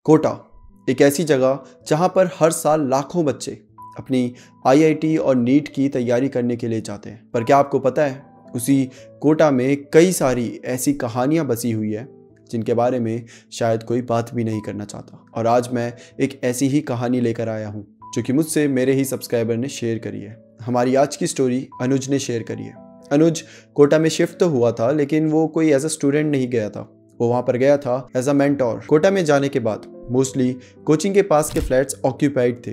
कोटा एक ऐसी जगह जहां पर हर साल लाखों बच्चे अपनी आईआईटी और नीट की तैयारी करने के लिए जाते हैं। पर क्या आपको पता है, उसी कोटा में कई सारी ऐसी कहानियां बसी हुई है जिनके बारे में शायद कोई बात भी नहीं करना चाहता। और आज मैं एक ऐसी ही कहानी लेकर आया हूं जो कि मुझसे मेरे ही सब्सक्राइबर ने शेयर करी है। हमारी आज की स्टोरी अनुज ने शेयर करी है। अनुज कोटा में शिफ्ट तो हुआ था, लेकिन वो कोई एज अ स्टूडेंट नहीं गया था, वो वहाँ पर गया था एज अ मेंटोर। कोटा में जाने के बाद मोस्टली कोचिंग के पास के फ्लैट्स ऑक्यूपाइड थे,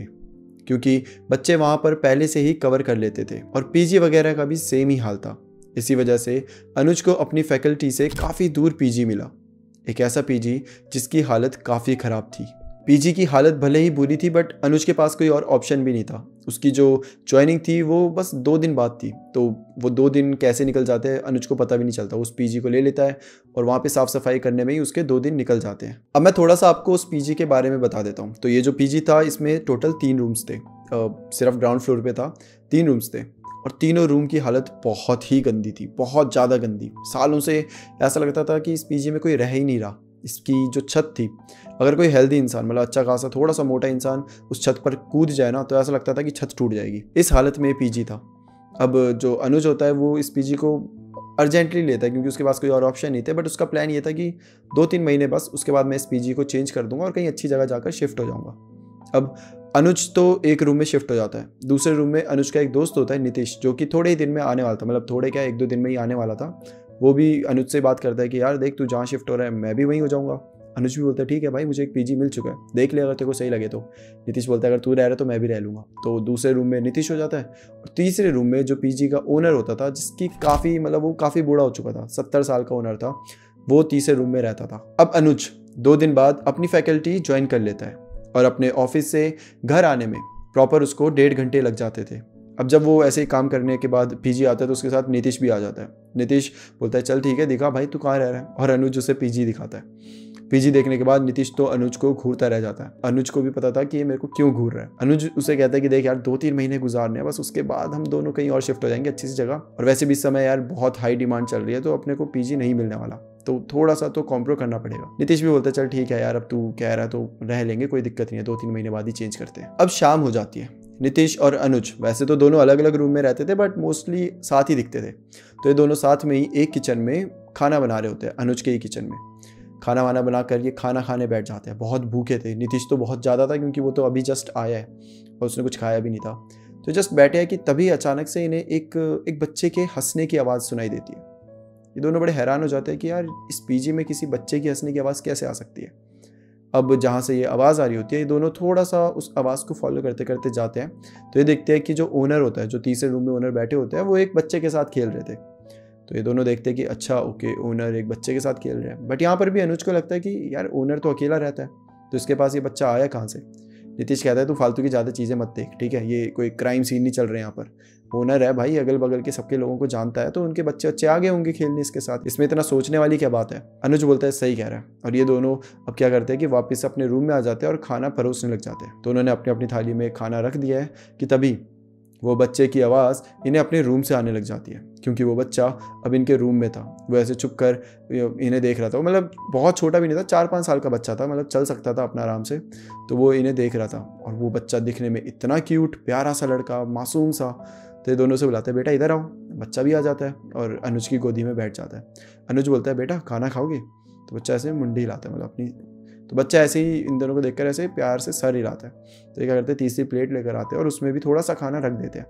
क्योंकि बच्चे वहाँ पर पहले से ही कवर कर लेते थे और पीजी वगैरह का भी सेम ही हाल था। इसी वजह से अनुज को अपनी फैकल्टी से काफ़ी दूर पीजी मिला, एक ऐसा पीजी जिसकी हालत काफ़ी ख़राब थी। पीजी की हालत भले ही बुरी थी, बट अनुज के पास कोई और ऑप्शन भी नहीं था। उसकी जो ज्वाइनिंग थी वो बस 2 दिन बाद थी, तो वो 2 दिन कैसे निकल जाते हैं अनुज को पता भी नहीं चलता। उस पीजी को ले लेता है और वहाँ पे साफ़ सफाई करने में ही उसके 2 दिन निकल जाते हैं। अब मैं थोड़ा सा आपको उस पीजी के बारे में बता देता हूँ। तो ये जो पीजी था, इसमें टोटल 3 रूम्स थे। सिर्फ ग्राउंड फ्लोर पे था, 3 रूम्स थे और तीनों रूम की हालत बहुत ही गंदी थी, बहुत ज़्यादा गंदी। सालों से ऐसा लगता था कि इस पीजी में कोई रह ही नहीं रहा। इसकी जो छत थी, अगर कोई हेल्दी इंसान, मतलब अच्छा खासा थोड़ा सा मोटा इंसान उस छत पर कूद जाए ना, तो ऐसा लगता था कि छत टूट जाएगी। इस हालत में पीजी था। अब जो अनुज होता है वो इस पीजी को अर्जेंटली लेता है, क्योंकि उसके पास कोई और ऑप्शन नहीं थे। बट उसका प्लान ये था कि 2-3 महीने बस, उसके बाद मैं इस पीजी को चेंज कर दूंगा और कहीं अच्छी जगह जाकर शिफ्ट हो जाऊंगा। अब अनुज तो एक रूम में शिफ्ट हो जाता है। दूसरे रूम में अनुज का एक दोस्त होता है नितिश, जो कि थोड़े ही दिन में आने वाला था, मतलब थोड़े क्या 1-2 दिन में ही आने वाला था। वो भी अनुज से बात करता है कि यार देख, तू जहाँ शिफ्ट हो रहा है मैं भी वहीं हो जाऊँगा। अनुज भी बोलता है ठीक है भाई, मुझे एक पीजी मिल चुका है, देख ले अगर तेरे को सही लगे तो। नितिश बोलता है अगर तू रह रहा है तो मैं भी रह लूँगा। तो दूसरे रूम में नितिश हो जाता है और तीसरे रूम में जो पीजी का ओनर होता था, जिसकी काफ़ी मतलब वो काफ़ी बूढ़ा हो चुका था, 70 साल का ओनर था, वो तीसरे रूम में रहता था। अब अनुज 2 दिन बाद अपनी फैकल्टी ज्वाइन कर लेता है और अपने ऑफिस से घर आने में प्रॉपर उसको 1.5 घंटे लग जाते थे। अब जब वो ऐसे ही काम करने के बाद पीजी आता है तो उसके साथ नितिश भी आ जाता है। नितिश बोलता है चल ठीक है, दिखा भाई तू कहाँ रह रहा है, और अनुज उसे पीजी दिखाता है। पीजी देखने के बाद नितिश तो अनुज को घूरता रह जाता है। अनुज को भी पता था कि ये मेरे को क्यों घूर रहा है। अनुज उसे कहता है कि देख यार, 2-3 महीने गुजारने हैं बस, उसके बाद हम दोनों कहीं और शिफ्ट हो जाएंगे अच्छी सी जगह, और वैसे भी इस समय यार बहुत हाई डिमांड चल रही है, तो अपने को पीजी नहीं मिलने वाला, तो थोड़ा सा तो कॉम्प्रो करना पड़ेगा। नितिश भी बोलता है चल ठीक है यार, अब तू कह रहा है तो रह लेंगे, कोई दिक्कत नहीं है, 2-3 महीने बाद ही चेंज करते हैं। अब शाम हो जाती है। नितिश और अनुज वैसे तो दोनों अलग अलग रूम में रहते थे, बट मोस्टली साथ ही दिखते थे। तो ये दोनों साथ में ही एक किचन में खाना बना रहे होते हैं। अनुज के ही किचन में खाना वाना बना कर ये खाना खाने बैठ जाते हैं। बहुत भूखे थे, नितिश तो बहुत ज़्यादा था, क्योंकि वो तो अभी जस्ट आया है और उसने कुछ खाया भी नहीं था। तो जस्ट बैठे हैं कि तभी अचानक से इन्हें एक बच्चे के हंसने की आवाज़ सुनाई देती है। ये दोनों बड़े हैरान हो जाते हैं कि यार इस पीजी में किसी बच्चे की हंसने की आवाज़ कैसे आ सकती है। अब जहाँ से ये आवाज़ आ रही होती है, ये दोनों थोड़ा सा उस आवाज़ को फॉलो करते करते जाते हैं। तो ये देखते हैं कि जो ओनर होता है, जो तीसरे रूम में ओनर बैठे होते हैं, वो एक बच्चे के साथ खेल रहे थे। तो ये दोनों देखते हैं कि अच्छा ओके, ओनर एक बच्चे के साथ खेल रहे हैं। बट यहाँ पर भी अनुज को लगता है कि यार ओनर तो अकेला रहता है, तो इसके पास ये बच्चा आया कहाँ से। नितिश कहता है तू फालतू की ज़्यादा चीज़ें मत देख, ठीक है, ये कोई क्राइम सीन नहीं चल रहे यहाँ पर। ओनर है भाई, अगल बगल के सबके लोगों को जानता है, तो उनके बच्चे आगे होंगे खेलने इसके साथ, इसमें इतना सोचने वाली क्या बात है। अनुज बोलता है सही कह रहा है। और ये दोनों अब क्या करते हैं कि वापस अपने रूम में आ जाते हैं और खाना परोसने लग जाते हैं। तो उन्होंने अपनी अपनी थाली में खाना रख दिया है कि तभी वो बच्चे की आवाज़ इन्हें अपने रूम से आने लग जाती है, क्योंकि वो बच्चा अब इनके रूम में था। वो ऐसे छुप कर इन्हें देख रहा था। मतलब बहुत छोटा भी नहीं था, 4-5 साल का बच्चा था, मतलब चल सकता था अपना आराम से। तो वो इन्हें देख रहा था और वो बच्चा दिखने में इतना क्यूट, प्यारा सा लड़का, मासूम सा। तो ये दोनों से बुलाते हैं बेटा इधर आओ। बच्चा भी आ जाता है और अनुज की गोदी में बैठ जाता है। अनुज बोलता है बेटा खाना खाओगे। तो बच्चा ऐसे मुंडी हिलाता है, मतलब अपनी। तो बच्चा ऐसे ही इन दोनों को देखकर ऐसे प्यार से सर हिलाता है। तो ये क्या करते हैं, तीसरी प्लेट लेकर आते हैं और उसमें भी थोड़ा सा खाना रख देते हैं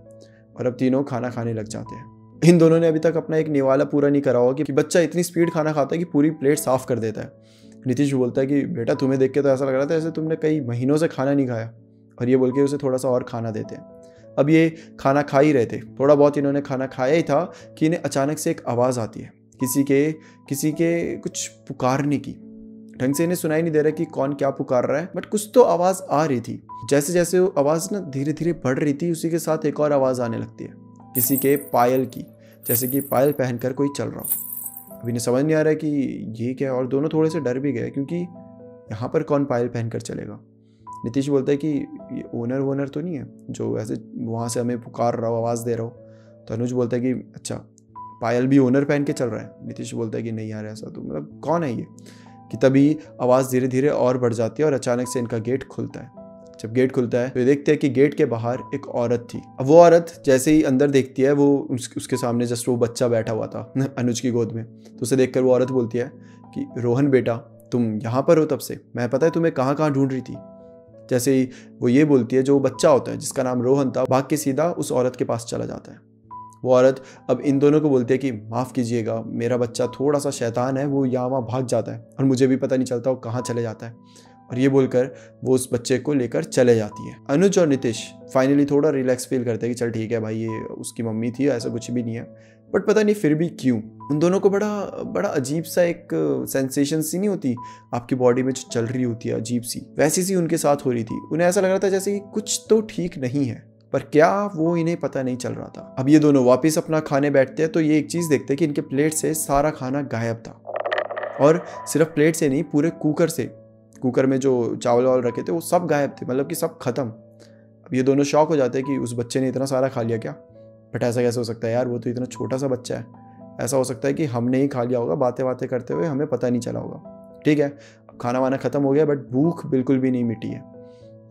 और अब तीनों खाना खाने लग जाते हैं। इन दोनों ने अभी तक अपना एक निवाला पूरा नहीं करा होगा कि बच्चा इतनी स्पीड खाना खाता है कि पूरी प्लेट साफ कर देता है। नितिश बोलता है कि बेटा तुम्हें देख के तो ऐसा लग रहा था जैसे तुमने कई महीनों से खाना नहीं खाया, और ये बोल के उसे थोड़ा सा और खाना देते हैं। अब ये खाना खा ही रहे थे, थोड़ा बहुत इन्होंने खाना खाया ही था कि इन्हें अचानक से एक आवाज़ आती है, किसी के कुछ पुकारने की। ढंग से इन्हें सुनाई नहीं दे रहा कि कौन क्या पुकार रहा है, बट कुछ तो आवाज़ आ रही थी। जैसे जैसे वो आवाज़ ना धीरे धीरे बढ़ रही थी, उसी के साथ एक और आवाज़ आने लगती है, किसी के पायल की, जैसे कि पायल पहनकर कोई चल रहा हो। अभी इन्हें समझ नहीं आ रहा है कि ये क्या है, और दोनों थोड़े से डर भी गए, क्योंकि यहाँ पर कौन पायल पहनकर चलेगा। नितिश बोलता है कि ये ओनर तो नहीं है जो ऐसे वहाँ से हमें पुकार रहा हो, आवाज़ दे रहा हो। तो अनुज बोलता है कि अच्छा, पायल भी ओनर पहन के चल रहा है। नितिश बोलता है कि नहीं यार, ऐसा तो मतलब कौन है ये। कि तभी आवाज़ धीरे धीरे और बढ़ जाती है और अचानक से इनका गेट खुलता है। जब गेट खुलता है तो ये देखते हैं कि गेट के बाहर एक औरत थी। अब वो औरत जैसे ही अंदर देखती है, वो उसके सामने जस्ट वो बच्चा बैठा हुआ था अनुज की गोद में। तो उसे देखकर वो औरत बोलती है कि रोहन बेटा, तुम यहाँ पर हो तब से? मैं पता है तुम्हें कहाँ कहाँ ढूंढ रही थी। जैसे ही वो ये बोलती है, जो बच्चा होता है जिसका नाम रोहन था, भाग के सीधा उस औरत के पास चला जाता है। वो औरत अब इन दोनों को बोलती है कि माफ़ कीजिएगा, मेरा बच्चा थोड़ा सा शैतान है, वो यहाँ वहाँ भाग जाता है और मुझे भी पता नहीं चलता वो कहाँ चले जाता है। और ये बोलकर वो उस बच्चे को लेकर चले जाती है। अनुज और नितिश फाइनली थोड़ा रिलैक्स फील करते हैं कि चल ठीक है भाई, ये उसकी मम्मी थी, ऐसा कुछ भी नहीं है। बट पता नहीं फिर भी क्यों उन दोनों को बड़ा अजीब सा एक सेंसेशन सी नहीं होती आपकी बॉडी में जो चल रही होती है, अजीब सी, वैसी सी उनके साथ हो रही थी। उन्हें ऐसा लग रहा था जैसे कि कुछ तो ठीक नहीं है, पर क्या वो इन्हें पता नहीं चल रहा था। अब ये दोनों वापस अपना खाने बैठते हैं तो ये एक चीज़ देखते हैं कि इनके प्लेट से सारा खाना गायब था। और सिर्फ प्लेट से नहीं, पूरे कुकर में जो चावल वावल रखे थे वो सब गायब थे, मतलब कि सब खत्म। अब ये दोनों शॉक हो जाते हैं कि उस बच्चे ने इतना सारा खा लिया क्या। बट ऐसा कैसे हो सकता है यार, वो तो इतना छोटा सा बच्चा है। ऐसा हो सकता है कि हमने ही खा लिया होगा बातें बातें करते हुए, हमें पता नहीं चला होगा। ठीक है, खाना वाना खत्म हो गया, बट भूख बिल्कुल भी नहीं मिटी है।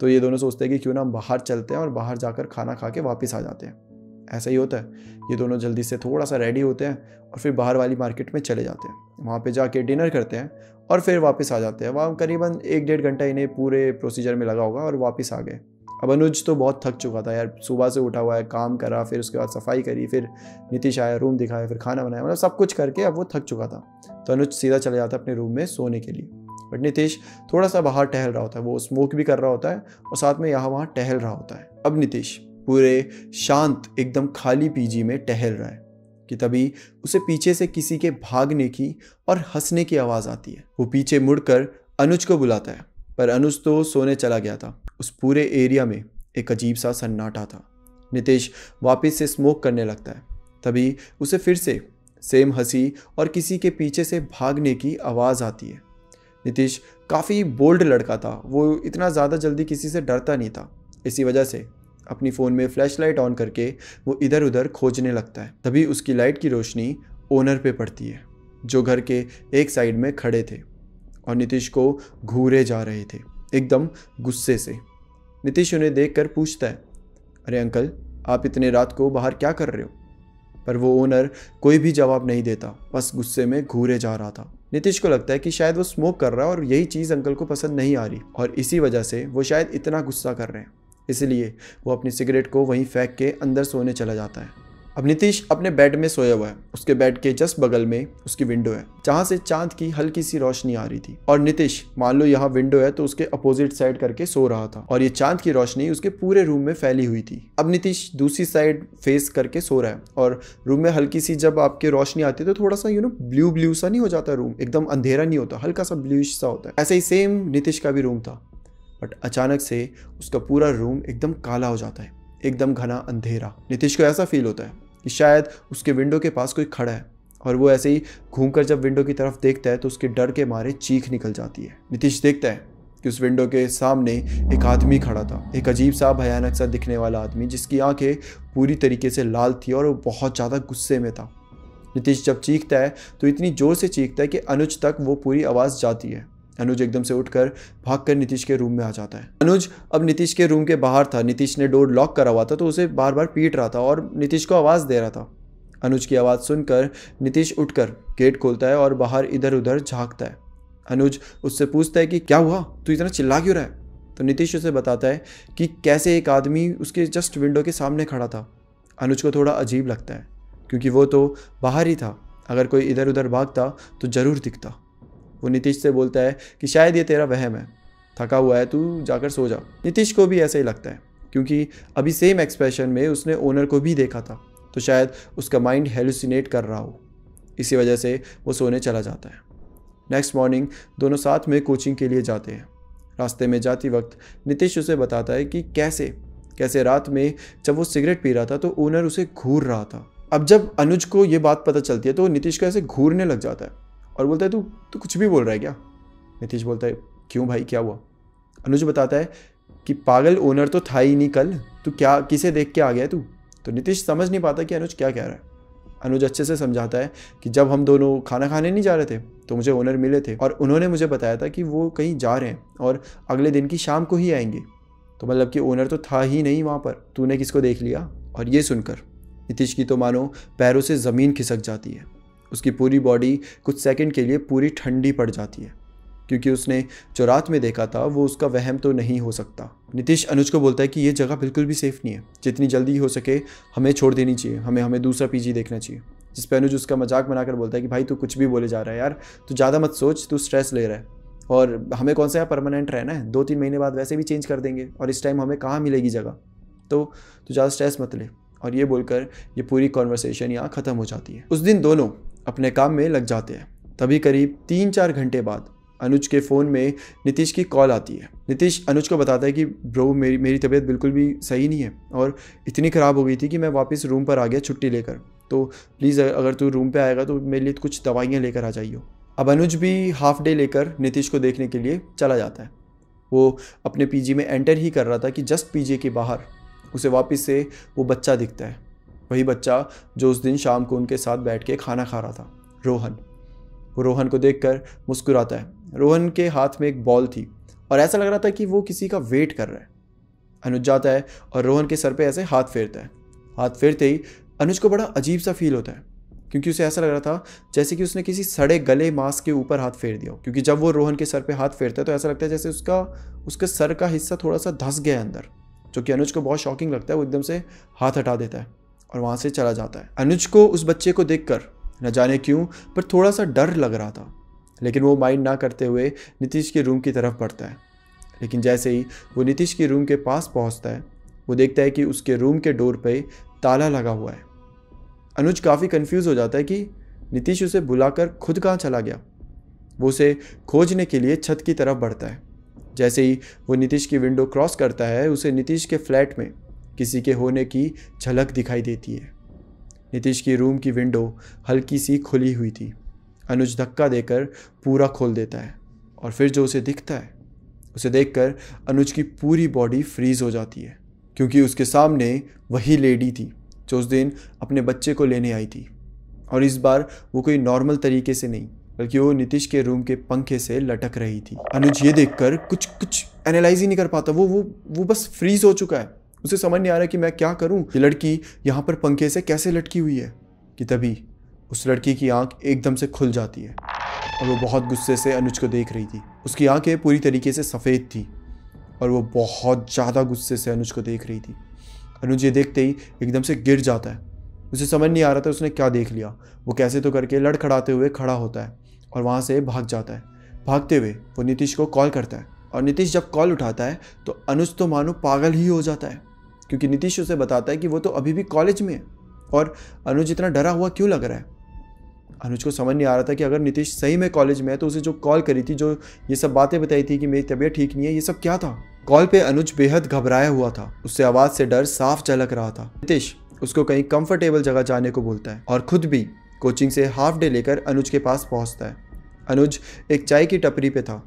तो ये दोनों सोचते हैं कि क्यों ना हम बाहर चलते हैं और बाहर जाकर खाना खा के वापस आ जाते हैं। ऐसा ही होता है। ये दोनों जल्दी से थोड़ा सा रेडी होते हैं और फिर बाहर वाली मार्केट में चले जाते हैं। वहाँ पे जाके डिनर करते हैं और फिर वापस आ जाते हैं। वहाँ करीबन 1-1.5 घंटा इन्हें पूरे प्रोसीजर में लगा होगा और वापस आ गए। अब अनुज तो बहुत थक चुका था यार, सुबह से उठा हुआ है, काम करा, फिर उसके बाद सफाई करी, फिर नितिश आया, रूम दिखाया, फिर खाना बनाया, मतलब सब कुछ करके अब वो थक चुका था। तो अनुज सीधा चले जाता है अपने रूम में सोने के लिए। बट नितिश थोड़ा सा बाहर टहल रहा होता है, वो स्मोक भी कर रहा होता है और साथ में यहाँ वहाँ टहल रहा होता है। अब नितिश पूरे शांत एकदम खाली पीजी में टहल रहा है कि तभी उसे पीछे से किसी के भागने की और हंसने की आवाज़ आती है। वो पीछे मुड़कर अनुज को बुलाता है, पर अनुज तो सोने चला गया था। उस पूरे एरिया में एक अजीब सा सन्नाटा था। नितिश वापस से स्मोक करने लगता है, तभी उसे फिर से सेम हंसी और किसी के पीछे से भागने की आवाज़ आती है। नितिश काफ़ी बोल्ड लड़का था, वो इतना ज़्यादा जल्दी किसी से डरता नहीं था। इसी वजह से अपनी फ़ोन में फ्लैशलाइट ऑन करके वो इधर उधर खोजने लगता है। तभी उसकी लाइट की रोशनी ओनर पे पड़ती है, जो घर के एक साइड में खड़े थे और नितिश को घूरे जा रहे थे एकदम गुस्से से। नितिश उन्हें देखकर पूछता है, अरे अंकल, आप इतने रात को बाहर क्या कर रहे हो? पर वो ओनर कोई भी जवाब नहीं देता, बस गुस्से में घूरे जा रहा था। नितिश को लगता है कि शायद वो स्मोक कर रहा है और यही चीज़ अंकल को पसंद नहीं आ रही और इसी वजह से वो शायद इतना गुस्सा कर रहे हैं। इसलिए वो अपनी सिगरेट को वहीं फेंक के अंदर सोने चला जाता है। अब नितिश अपने बेड में सोया हुआ है। उसके बेड के जस्ट बगल में उसकी विंडो है, जहाँ से चांद की हल्की सी रोशनी आ रही थी। और नितिश मान लो यहाँ विंडो है तो उसके अपोजिट साइड करके सो रहा था और ये चांद की रोशनी उसके पूरे रूम में फैली हुई थी। अब नितिश दूसरी साइड फेस करके सो रहा है और रूम में हल्की सी जब आपकी रोशनी आती है तो थोड़ा सा ब्लू सा नहीं हो जाता रूम, एकदम अंधेरा नहीं होता, हल्का सा ब्लूइश सा होता है। ऐसे ही सेम नितिश का भी रूम था, बट अचानक से उसका पूरा रूम एकदम काला हो जाता है, एकदम घना अंधेरा। नितिश को ऐसा फील होता है कि शायद उसके विंडो के पास कोई खड़ा है और वो ऐसे ही घूमकर जब विंडो की तरफ देखता है तो उसके डर के मारे चीख निकल जाती है। नितिश देखता है कि उस विंडो के सामने एक आदमी खड़ा था, एक अजीब सा भयानक सा दिखने वाला आदमी जिसकी आंखें पूरी तरीके से लाल थी और वो बहुत ज़्यादा गुस्से में था। नितिश जब चीखता है तो इतनी ज़ोर से चीखता है कि अनुज तक वो पूरी आवाज़ जाती है। अनुज एकदम से उठकर भागकर नितिश के रूम में आ जाता है। अनुज अब नितिश के रूम के बाहर था, नितिश ने डोर लॉक करा हुआ था तो उसे बार बार पीट रहा था और नितिश को आवाज़ दे रहा था। अनुज की आवाज़ सुनकर नितिश उठकर गेट खोलता है और बाहर इधर उधर झांकता है। अनुज उससे पूछता है कि क्या हुआ, तू इतना चिल्ला क्यों रहा है? तो नितिश उसे बताता है कि कैसे एक आदमी उसके जस्ट विंडो के सामने खड़ा था। अनुज को थोड़ा अजीब लगता है क्योंकि वो तो बाहर ही था, अगर कोई इधर उधर भागता तो ज़रूर दिखता। वो नितिश से बोलता है कि शायद ये तेरा वहम है, थका हुआ है, तू जाकर सो जा। नितिश को भी ऐसा ही लगता है क्योंकि अभी सेम एक्सप्रेशन में उसने ओनर को भी देखा था, तो शायद उसका माइंड हेलुसिनेट कर रहा हो। इसी वजह से वो सोने चला जाता है। नेक्स्ट मॉर्निंग दोनों साथ में कोचिंग के लिए जाते हैं। रास्ते में जाती वक्त नितिश उसे बताता है कि कैसे रात में जब वो सिगरेट पी रहा था तो ओनर उसे घूर रहा था। अब जब अनुज को ये बात पता चलती है तो नितिश को ऐसे घूरने लग जाता है और बोलता है तू कुछ भी बोल रहा है क्या? नितिश बोलता है क्यों भाई, क्या हुआ? अनुज बताता है कि पागल, ओनर तो था ही नहीं कल, तू क्या किसे देख के आ गया तू? तो नितिश समझ नहीं पाता कि अनुज क्या कह रहा है। अनुज अच्छे से समझाता है कि जब हम दोनों खाना खाने नहीं जा रहे थे तो मुझे ओनर मिले थे और उन्होंने मुझे बताया था कि वो कहीं जा रहे हैं और अगले दिन की शाम को ही आएंगे। तो मतलब कि ओनर तो था ही नहीं वहाँ पर, तूने किसको देख लिया? और ये सुनकर नीतीश की तो मानो पैरों से ज़मीन खिसक जाती है। उसकी पूरी बॉडी कुछ सेकंड के लिए पूरी ठंडी पड़ जाती है, क्योंकि उसने जो रात में देखा था वो उसका वहम तो नहीं हो सकता। नीतीश अनुज को बोलता है कि ये जगह बिल्कुल भी सेफ़ नहीं है, जितनी जल्दी हो सके हमें छोड़ देनी चाहिए, हमें दूसरा पीजी देखना चाहिए। जिस पर अनुज उसका मजाक बनाकर बोलता है कि भाई तू कुछ भी बोले जा रहा है यार, तू ज़्यादा मत सोच, तू स्ट्रेस ले रहा है और हमें कौन सा यहाँ परमानेंट रहना है, 2-3 महीने बाद वैसे भी चेंज कर देंगे और इस टाइम हमें कहाँ मिलेगी जगह, तो तू ज़्यादा स्ट्रेस मत ले। और ये बोलकर ये पूरी कॉन्वर्सेशन यहाँ ख़त्म हो जाती है। उस दिन दोनों अपने काम में लग जाते हैं। तभी करीब 3-4 घंटे बाद अनुज के फ़ोन में नीतीश की कॉल आती है। नीतीश अनुज को बताता है कि ब्रो मेरी तबीयत बिल्कुल भी सही नहीं है और इतनी ख़राब हो गई थी कि मैं वापस रूम पर आ गया छुट्टी लेकर, तो प्लीज़ अगर तू रूम पे आएगा तो मेरे लिए कुछ दवाइयाँ लेकर आ जाइयो। अब अनुज भी हाफ डे लेकर नीतीश को देखने के लिए चला जाता है। वो अपने पीजी में एंटर ही कर रहा था कि जस्ट पीजी के बाहर उसे वापस से वो बच्चा दिखता है, वही बच्चा जो उस दिन शाम को उनके साथ बैठ के खाना खा रहा था, रोहन। वो रोहन को देखकर मुस्कुराता है। रोहन के हाथ में एक बॉल थी और ऐसा लग रहा था कि वो किसी का वेट कर रहा है। अनुज जाता है और रोहन के सर पे ऐसे हाथ फेरता है। हाथ फेरते ही अनुज को बड़ा अजीब सा फील होता है, क्योंकि उसे ऐसा लग रहा था जैसे कि उसने किसी सड़े गले मांस के ऊपर हाथ फेर दिया हो। क्योंकि जब वो रोहन के सर पे हाथ फेरता है तो ऐसा लगता है जैसे उसके सर का हिस्सा थोड़ा सा धंस गया अंदर, जो कि अनुज को बहुत शॉकिंग लगता है। वो एकदम से हाथ हटा देता है और वहाँ से चला जाता है। अनुज को उस बच्चे को देखकर न जाने क्यों पर थोड़ा सा डर लग रहा था, लेकिन वो माइंड ना करते हुए नीतीश के रूम की तरफ बढ़ता है। लेकिन जैसे ही वो नीतीश के रूम के पास पहुंचता है, वो देखता है कि उसके रूम के डोर पे ताला लगा हुआ है। अनुज काफ़ी कंफ्यूज हो जाता है कि नीतीश उसे बुलाकर खुद कहाँ चला गया। वो उसे खोजने के लिए छत की तरफ बढ़ता है। जैसे ही वो नीतीश की विंडो क्रॉस करता है, उसे नीतीश के फ्लैट में किसी के होने की झलक दिखाई देती है। नीतीश की रूम की विंडो हल्की सी खुली हुई थी। अनुज धक्का देकर पूरा खोल देता है और फिर जो उसे दिखता है उसे देखकर अनुज की पूरी बॉडी फ्रीज हो जाती है, क्योंकि उसके सामने वही लेडी थी जो उस दिन अपने बच्चे को लेने आई थी। और इस बार वो कोई नॉर्मल तरीके से नहीं, बल्कि वो नीतीश के रूम के पंखे से लटक रही थी। अनुज ये देखकर कुछ एनालाइज ही नहीं कर पाता। वो बस फ्रीज हो चुका है। उसे समझ नहीं आ रहा कि मैं क्या करूं, ये लड़की यहाँ पर पंखे से कैसे लटकी हुई है। कि तभी उस लड़की की आंख एकदम से खुल जाती है और वो बहुत गुस्से से अनुज को देख रही थी। उसकी आंखें पूरी तरीके से सफ़ेद थी और वो बहुत ज़्यादा गुस्से से अनुज को देख रही थी। अनुज ये देखते ही एकदम से गिर जाता है। उसे समझ नहीं आ रहा था उसने क्या देख लिया। वो कैसे तो करके लड़खड़ाते हुए खड़ा होता है और वहाँ से भाग जाता है। भागते हुए वो नीतीश को कॉल करता है और नीतीश जब कॉल उठाता है तो अनुज तो मानो पागल ही हो जाता है, क्योंकि नीतीश उसे बताता है कि वो तो अभी भी कॉलेज में है और अनुज इतना डरा हुआ क्यों लग रहा है। अनुज को समझ नहीं आ रहा था कि अगर नीतीश सही में कॉलेज में है तो उसे जो कॉल करी थी, जो ये सब बातें बताई थी कि मेरी तबीयत ठीक नहीं है, ये सब क्या था। कॉल पे अनुज बेहद घबराया हुआ था। उससे आवाज़ से डर साफ झलक रहा था। नीतीश उसको कहीं कंफर्टेबल जगह जाने को बोलता है और खुद भी कोचिंग से हाफ डे लेकर अनुज के पास पहुंचता है। अनुज एक चाय की टपरी पे था।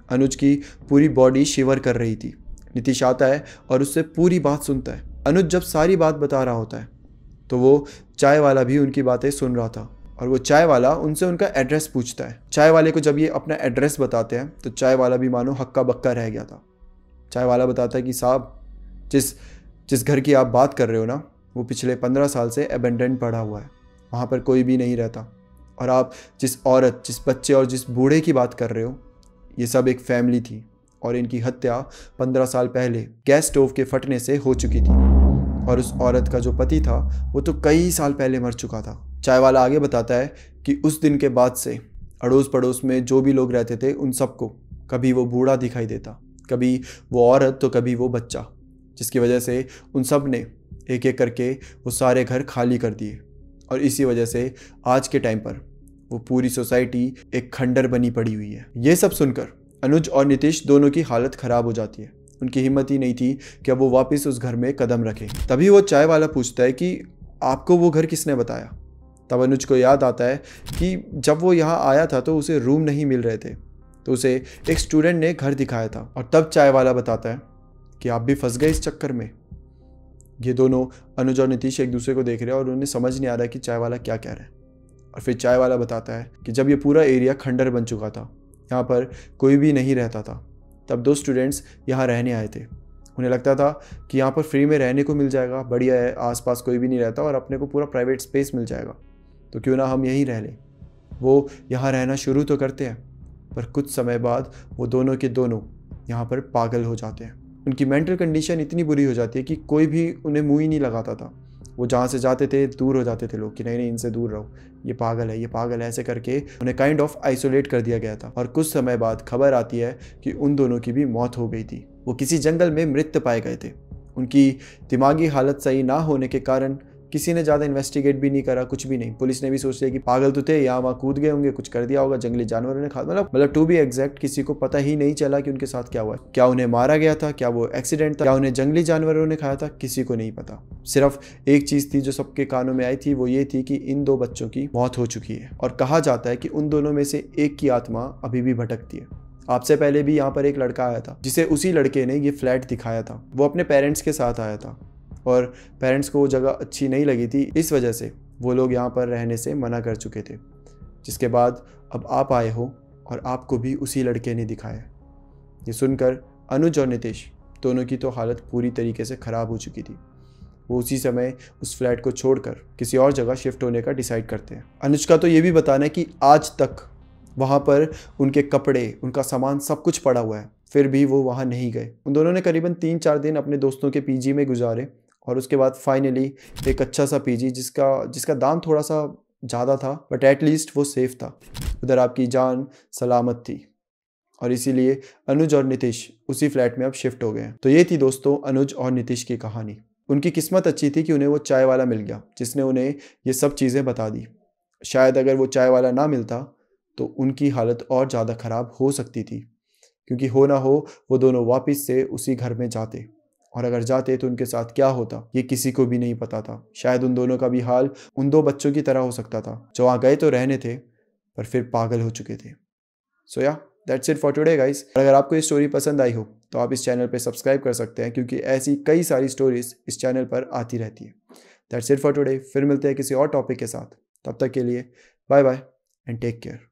अनुज की पूरी बॉडी शिवर कर रही थी। नीतीश आता है और उससे पूरी बात सुनता है। अनुज जब सारी बात बता रहा होता है तो वो चाय वाला भी उनकी बातें सुन रहा था और वो चाय वाला उनसे उनका एड्रेस पूछता है। चाय वाले को जब ये अपना एड्रेस बताते हैं तो चाय वाला भी मानो हक्का बक्का रह गया था। चाय वाला बताता है कि साहब, जिस घर की आप बात कर रहे हो ना, वो पिछले 15 साल से एबेंडेंट पड़ा हुआ है, वहाँ पर कोई भी नहीं रहता। और आप जिस औरत, जिस बच्चे और जिस बूढ़े की बात कर रहे हो, ये सब एक फैमिली थी और इनकी हत्या 15 साल पहले गैस स्टोव के फटने से हो चुकी थी। और उस औरत का जो पति था वो तो कई साल पहले मर चुका था। चाय वाला आगे बताता है कि उस दिन के बाद से अड़ोस पड़ोस में जो भी लोग रहते थे उन सबको कभी वो बूढ़ा दिखाई देता, कभी वो औरत तो कभी वो बच्चा, जिसकी वजह से उन सब ने एक एक करके वो सारे घर खाली कर दिए। और इसी वजह से आज के टाइम पर वो पूरी सोसाइटी एक खंडर बनी पड़ी हुई है। ये सब सुनकर अनुज और नीतीश दोनों की हालत ख़राब हो जाती है। उनकी हिम्मत ही नहीं थी कि अब वो वापस उस घर में कदम रखें। तभी वो चाय वाला पूछता है कि आपको वो घर किसने बताया। तब अनुज को याद आता है कि जब वो यहाँ आया था तो उसे रूम नहीं मिल रहे थे, तो उसे एक स्टूडेंट ने घर दिखाया था। और तब चाय वाला बताता है कि आप भी फंस गए इस चक्कर में। ये दोनों अनुज और नीतीश एक दूसरे को देख रहे हैं और उन्हें समझ नहीं आ रहा है कि चाय वाला क्या कह रहा है। और फिर चाय वाला बताता है कि जब ये पूरा एरिया खंडर बन चुका था, यहाँ पर कोई भी नहीं रहता था, तब 2 स्टूडेंट्स यहाँ रहने आए थे। उन्हें लगता था कि यहाँ पर फ्री में रहने को मिल जाएगा, बढ़िया है, आसपास कोई भी नहीं रहता और अपने को पूरा प्राइवेट स्पेस मिल जाएगा, तो क्यों ना हम यहीं रह लें। वो यहाँ रहना शुरू तो करते हैं, पर कुछ समय बाद वो दोनों के दोनों यहाँ पर पागल हो जाते हैं। उनकी मेंटल कंडीशन इतनी बुरी हो जाती है कि कोई भी उन्हें मुँह ही नहीं लगाता था। वो जहाँ से जाते थे दूर हो जाते थे लोग कि नहीं इनसे दूर रहो, ये पागल है, ये पागल है, ऐसे करके उन्हें काइंड ऑफ आइसोलेट कर दिया गया था। और कुछ समय बाद खबर आती है कि उन दोनों की भी मौत हो गई थी। वो किसी जंगल में मृत पाए गए थे। उनकी दिमागी हालत सही ना होने के कारण किसी ने ज़्यादा इन्वेस्टिगेट भी नहीं करा, कुछ भी नहीं। पुलिस ने भी सोच लिया कि पागल तो थे, यहाँ वहाँ कूद गए होंगे, कुछ कर दिया होगा, जंगली जानवरों ने खा, मतलब टू बी एग्जैक्ट किसी को पता ही नहीं चला कि उनके साथ क्या हुआ है। क्या उन्हें मारा गया था, क्या वो एक्सीडेंट था, क्या उन्हें जंगली जानवरों ने खाया था, किसी को नहीं पता। सिर्फ एक चीज़ थी जो सबके कानों में आई थी, वो ये थी कि इन 2 बच्चों की मौत हो चुकी है। और कहा जाता है कि उन दोनों में से एक की आत्मा अभी भी भटकती है। आपसे पहले भी यहाँ पर एक लड़का आया था जिसे उसी लड़के ने ये फ्लैट दिखाया था। वो अपने पेरेंट्स के साथ आया था और पेरेंट्स को वो जगह अच्छी नहीं लगी थी, इस वजह से वो लोग यहाँ पर रहने से मना कर चुके थे। जिसके बाद अब आप आए हो और आपको भी उसी लड़के ने दिखाया। ये सुनकर अनुज और नीतीश दोनों की तो हालत पूरी तरीके से ख़राब हो चुकी थी। वो उसी समय उस फ्लैट को छोड़कर किसी और जगह शिफ्ट होने का डिसाइड करते हैं। अनुज का तो ये भी बताना है कि आज तक वहाँ पर उनके कपड़े, उनका सामान सब कुछ पड़ा हुआ है, फिर भी वो वहाँ नहीं गए। उन दोनों ने करीबन 3-4 दिन अपने दोस्तों के पीजी में गुजारे और उसके बाद फाइनली एक अच्छा सा पीजी जिसका दाम थोड़ा सा ज़्यादा था, बट एटलीस्ट वो सेफ़ था। उधर आपकी जान सलामत थी और इसीलिए अनुज और नीतीश उसी फ्लैट में अब शिफ्ट हो गए हैं। तो ये थी दोस्तों अनुज और नीतीश की कहानी। उनकी किस्मत अच्छी थी कि उन्हें वो चाय वाला मिल गया जिसने उन्हें ये सब चीज़ें बता दी। शायद अगर वो चाय वाला ना मिलता तो उनकी हालत और ज़्यादा ख़राब हो सकती थी, क्योंकि हो ना हो वो दोनों वापस से उसी घर में जाते, और अगर जाते तो उनके साथ क्या होता ये किसी को भी नहीं पता था। शायद उन दोनों का भी हाल उन 2 बच्चों की तरह हो सकता था जो वहाँ गए तो रहने थे पर फिर पागल हो चुके थे। सो या that's it for today guys. अगर आपको ये स्टोरी पसंद आई हो तो आप इस चैनल पे सब्सक्राइब कर सकते हैं, क्योंकि ऐसी कई सारी स्टोरीज इस चैनल पर आती रहती है। That's it for today. फिर मिलते हैं किसी और टॉपिक के साथ। तब तक के लिए bye bye and take care.